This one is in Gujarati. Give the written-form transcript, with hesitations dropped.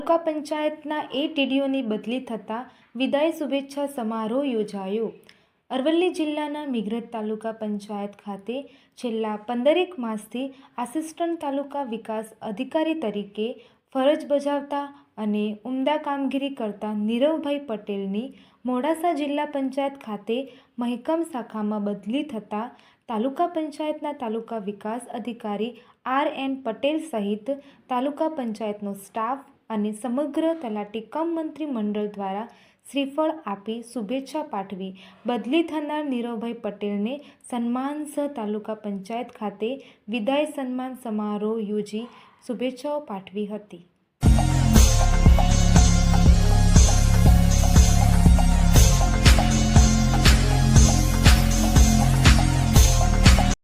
તાલુકા પંચાયતના એટીડીઓની બદલી થતાં વિદાય શુભેચ્છા સમારોહ યોજાયો। અરવલ્લી જિલ્લાના મિઘરજ તાલુકા પંચાયત ખાતે છેલ્લા 15 માસથી આસિસ્ટન્ટ તાલુકા વિકાસ અધિકારી તરીકે ફરજ બજાવતા અને ઉમદા કામગીરી કરતા નીરવભાઈ પટેલની મોડાસા જિલ્લા પંચાયત ખાતે મહેકમ શાખામાં બદલી થતાં તાલુકા પંચાયતના તાલુકા વિકાસ અધિકારી RN પટેલ સહિત તાલુકા પંચાયતનો સ્ટાફ અને સમગ્ર તલાટી કમ મંત્રી મંડળ દ્વારા શ્રીફળ આપી શુભેચ્છા પાઠવી બદલી થનાર નીરવભાઈ પટેલને સન્માનસહ તાલુકા પંચાયત ખાતે વિદાય સન્માન સમારોહ યોજી શુભેચ્છાઓ પાઠવી હતી।